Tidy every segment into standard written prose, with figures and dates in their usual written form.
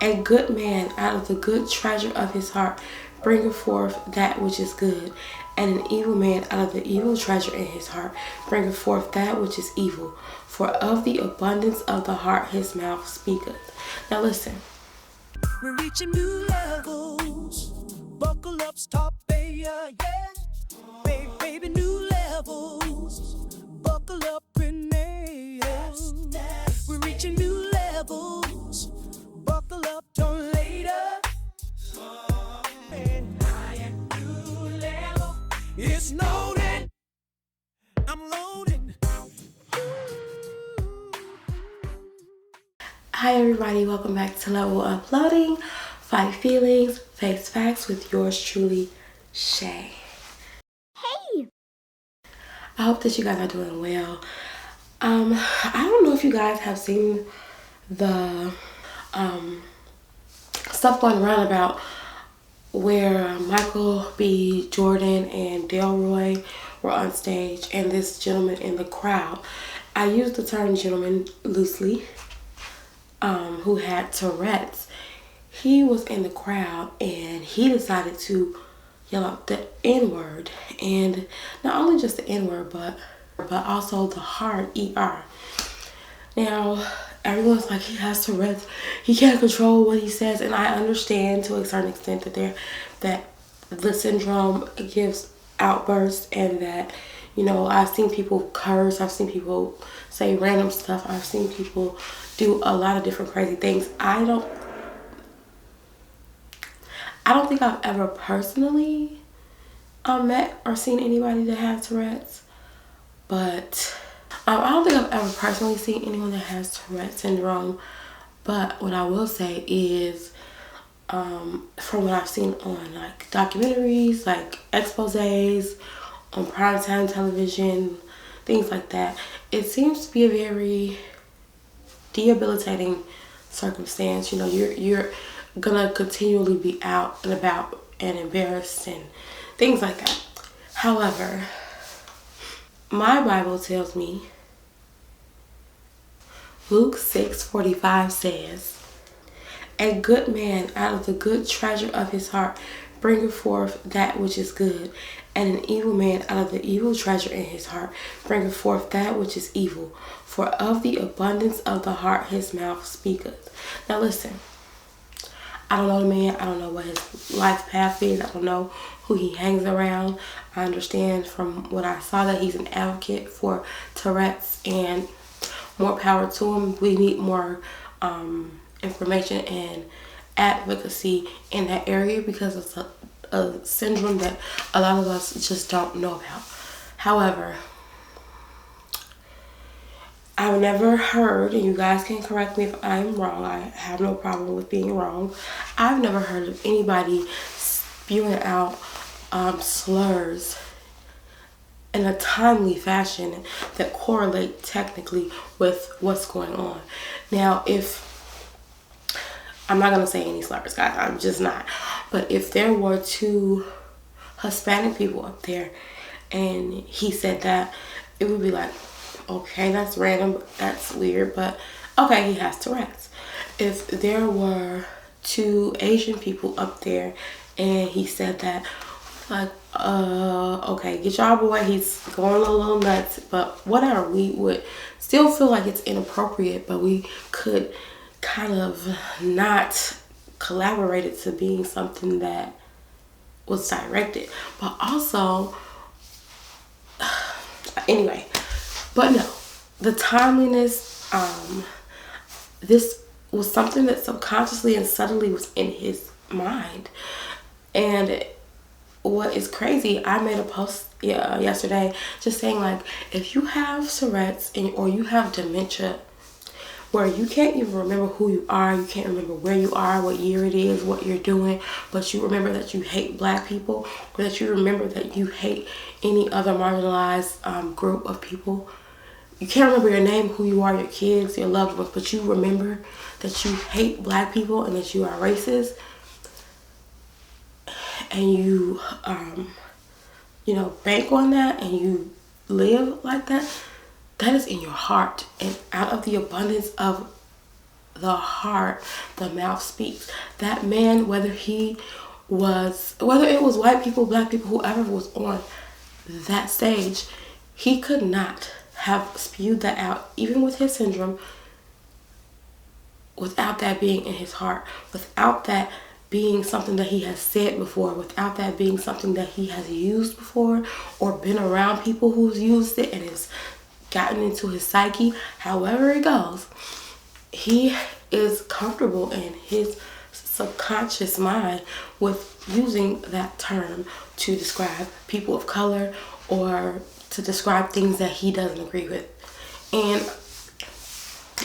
A good man out of the good treasure of his heart bringeth forth that which is good, and an evil man out of the evil treasure in his heart bringeth forth that which is evil. For of the abundance of the heart his mouth speaketh. Now listen. We're reaching new levels. Buckle up, stop, yeah. Baby, new levels. Buckle up, Renee. We're reaching new levels. Buckle up, don't later. And I am new level. It's loaded. I'm loading. Hi everybody, welcome back to Level Uploading. Fight Feelings, Face Facts with yours truly, Shay. Hey! I hope that you guys are doing well. I don't know if you guys have seen the stuff going around about where Michael B. Jordan and Delroy were on stage and this gentleman in the crowd. I use the term gentleman loosely. Who had Tourette's, he was in the crowd and he decided to yell out the N-word, and not only just the N-word but also the hard ER. Now everyone's like, he has Tourette's, he can't control what he says, and I understand to a certain extent that the syndrome gives outbursts, and that, you know, I've seen people curse, I've seen people say random stuff, I've seen people do a lot of different crazy things. I don't think I've ever personally met or seen anybody that has Tourette's, but I don't think I've ever personally seen anyone that has Tourette Syndrome. But what I will say is, from what I've seen on like documentaries, like exposés, on primetime television, things like that, it seems to be a very debilitating circumstance. You know, you're gonna continually be out and about and embarrassed and things like that. However, my Bible tells me, Luke 6:45 says, a good man out of the good treasure of his heart bringeth forth that which is good, and an evil man out of the evil treasure in his heart bringeth forth that which is evil. For of the abundance of the heart his mouth speaketh. Now listen, I don't know the man, I don't know what his life path is, I don't know who he hangs around. I understand from what I saw that he's an advocate for Tourette's, and more power to him. We need more information and advocacy in that area, because it's a syndrome that a lot of us just don't know about. However, I've never heard, and you guys can correct me if I'm wrong, I have no problem with being wrong, I've never heard of anybody spewing out slurs in a timely fashion that correlate technically with what's going on. Now, I'm not gonna say any slurs, guys, I'm just not, but if there were two Hispanic people up there and he said that, it would be like, okay, that's random, that's weird, but okay, he has Tourette's. If there were two Asian people up there and he said that, like, okay, get y'all boy, he's going a little nuts, but whatever, we would still feel like it's inappropriate, but we could kind of not collaborate it to being something that was directed. But also, anyway, but no, the timeliness, this was something that subconsciously and subtly was in his mind. And what is crazy, I made a post yesterday just saying, like, if you have Tourette's or you have dementia where you can't even remember who you are, you can't remember where you are, what year it is, what you're doing, but you remember that you hate black people, or that you remember that you hate any other marginalized group of people. You can't remember your name, who you are, your kids, your loved ones, but you remember that you hate black people and that you are racist, and you bank on that and you live like that. That is in your heart, and out of the abundance of the heart, the mouth speaks. That man, whether it was white people, black people, whoever was on that stage, he could not have spewed that out, even with his syndrome, without that being in his heart, without that being something that he has said before, without that being something that he has used before, or been around people who's used it and it's gotten into his psyche. However it goes, he is comfortable in his subconscious mind with using that term to describe people of color or to describe things that he doesn't agree with. And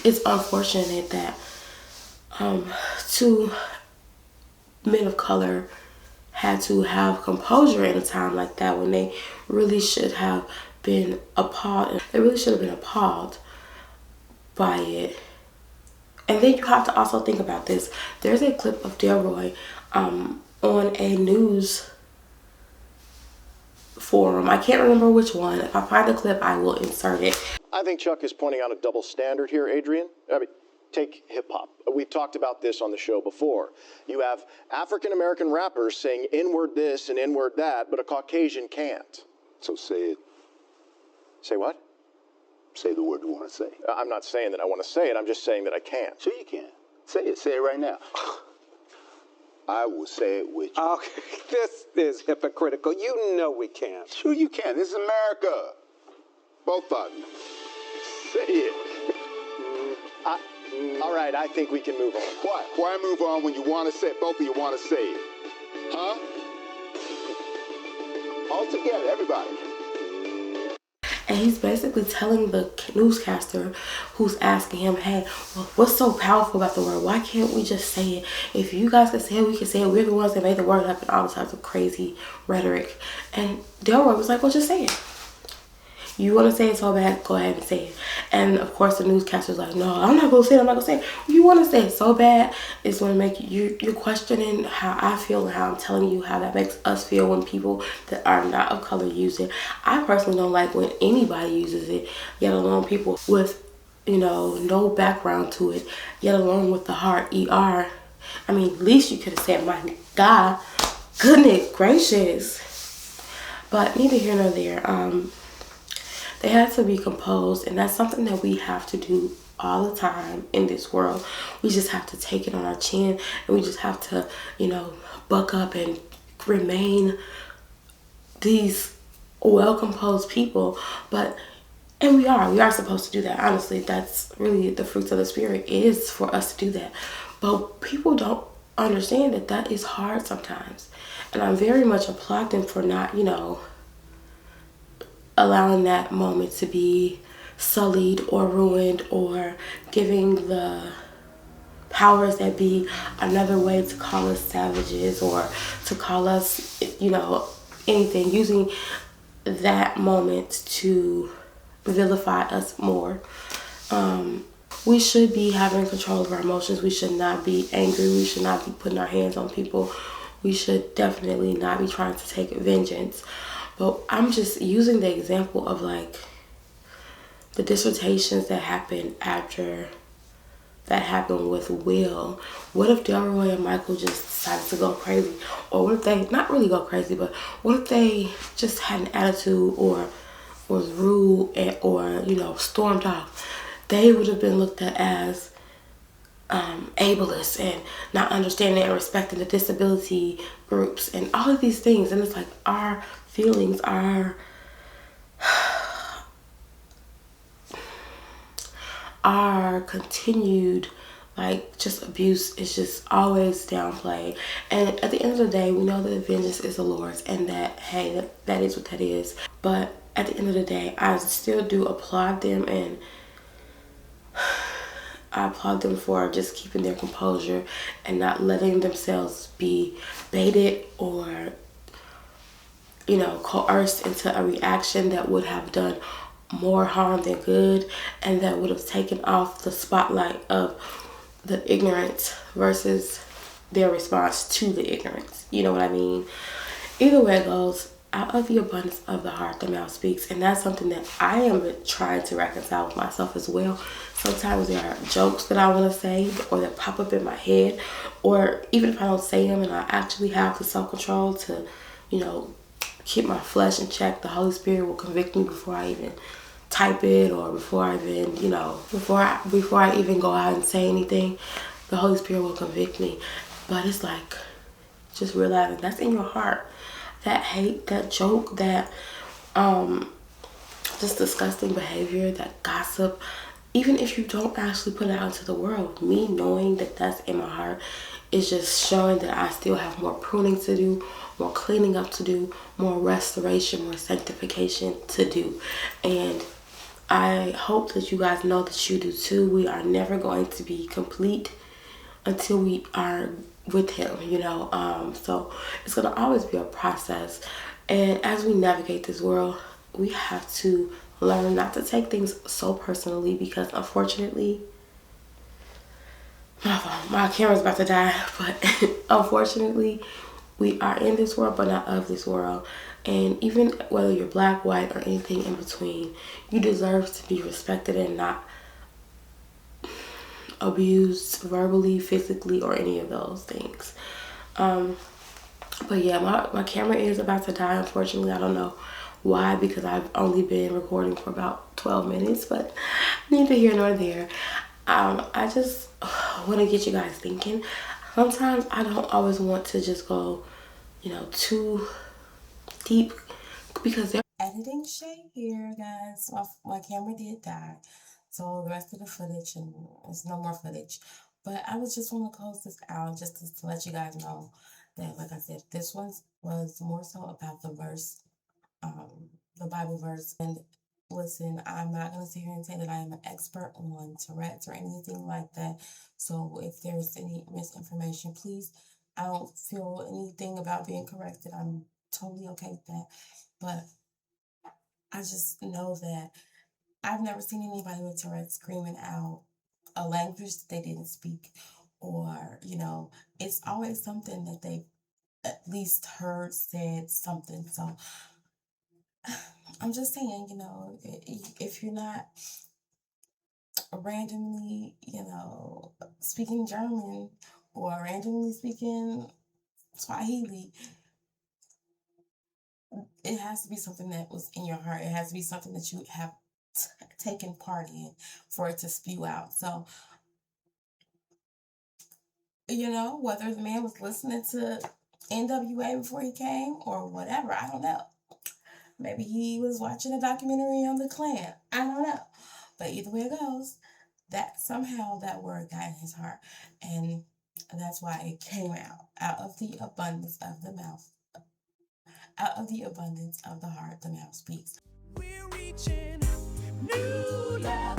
it's unfortunate that two men of color had to have composure in a time like that when they really should have been appalled. They really should have been appalled by it. And then you have to also think about this. There's a clip of Delroy on a news forum. I can't remember which one. If I find the clip, I will insert it. I think Chuck is pointing out a double standard here, Adrian. I mean, take hip-hop. We've talked about this on the show before. You have African-American rappers saying N-word this and N-word that, but a Caucasian can't. So say it. Say what? Say the word you want to say. I'm not saying that I want to say it. I'm just saying that I can't. Sure you can. Say it. Say it right now. I will say it with you. Okay, this is hypocritical. You know we can't. Sure you can. This is America. Both of you. Say it. All right, I think we can move on. What? Why move on when you want to say it? Both of you want to say it. Huh? All together, everybody. And he's basically telling the newscaster who's asking him, hey, well, what's so powerful about the word? Why can't we just say it? If you guys can say it, we can say it. We're the ones that made the word up and all types of crazy rhetoric. And Delroy was like, well, just say it. You want to say it so bad, go ahead and say it. And of course the newscaster's like, no, I'm not going to say it. I'm not going to say it. You want to say it so bad, it's going to make you're questioning how I feel and how I'm telling you how that makes us feel when people that are not of color use it. I personally don't like when anybody uses it, yet alone people with, no background to it, yet alone with the heart, ER. I mean, at least you could have said, my God, goodness gracious. But neither here nor there. They had to be composed, and that's something that we have to do all the time in this world. We just have to take it on our chin, and we just have to, buck up and remain these well-composed people. And we are supposed to do that. Honestly, that's really the fruits of the Spirit is for us to do that. But people don't understand that is hard sometimes. And I very much applaud them for not, allowing that moment to be sullied or ruined or giving the powers that be another way to call us savages or to call us, anything, using that moment to vilify us more. We should be having control of our emotions. We should not be angry. We should not be putting our hands on people. We should definitely not be trying to take vengeance. But I'm just using the example of the dissertations that happened after that happened with Will. What if Delroy and Michael just decided to go crazy? Or what if they, not really go crazy, but what if they just had an attitude or was rude or, stormed off? They would have been looked at as ableist and not understanding and respecting the disability groups and all of these things. And it's like our feelings, our continued just abuse is just always downplayed. And at the end of the day, we know that vengeance is the Lord's and that, hey, that is what that is. But at the end of the day, I still do applaud them, and I applaud them for just keeping their composure and not letting themselves be baited or, coerced into a reaction that would have done more harm than good, and that would have taken off the spotlight of the ignorance versus their response to the ignorance. You know what I mean? Either way it goes, out of the abundance of the heart, the mouth speaks. And that's something that I am trying to reconcile with myself as well. Sometimes there are jokes that I want to say or that pop up in my head, or even if I don't say them and I actually have the self-control to, you know, keep my flesh in check, the Holy Spirit will convict me before I even type it, or before I even, you know, before I even go out and say anything. The Holy Spirit will convict me. But it's like, just realizing that's in your heart. That hate, that joke, that just disgusting behavior, that gossip, even if you don't actually put it out into the world, me knowing that that's in my heart is just showing that I still have more pruning to do, more cleaning up to do, more restoration, more sanctification to do. And I hope that you guys know that you do too. We are never going to be complete until we are with him, you know. So it's gonna always be a process. And as we navigate this world, we have to learn not to take things so personally, because unfortunately, my camera's about to die, but unfortunately, we are in this world, but not of this world. And even whether you're black, white, or anything in between, you deserve to be respected and not abused verbally, physically, or any of those things. But yeah, my camera is about to die, unfortunately. I don't know why, because I've only been recording for about 12 minutes, but neither here nor there. I just want to get you guys thinking. Sometimes I don't always want to just go, you know, too deep, because they're editing shade here, guys. My camera did die, so the rest of the footage, and there's no more footage. But I was just want to close this out just to let you guys know that, like I said, this one was more so about the verse, the Bible verse. And listen, I'm not going to sit here and say that I am an expert on Tourette's or anything like that. So if there's any misinformation, please, I don't feel anything about being corrected. I'm totally okay with that. But I just know that I've never seen anybody with Tourette's screaming out a language that they didn't speak, or, you know, it's always something that they at least heard, said something. So I'm just saying, you know, if you're not randomly, you know, speaking German or randomly speaking Swahili, it has to be something that was in your heart. It has to be something that you have taken part in for it to spew out. So, you know, whether the man was listening to NWA before he came or whatever, I don't know. Maybe he was watching a documentary on the Klan. I don't know. But either way it goes, that somehow that word got in his heart. And that's why it came out of the abundance of the mouth. Out of the abundance of the heart, the mouth speaks. We're reaching new levels.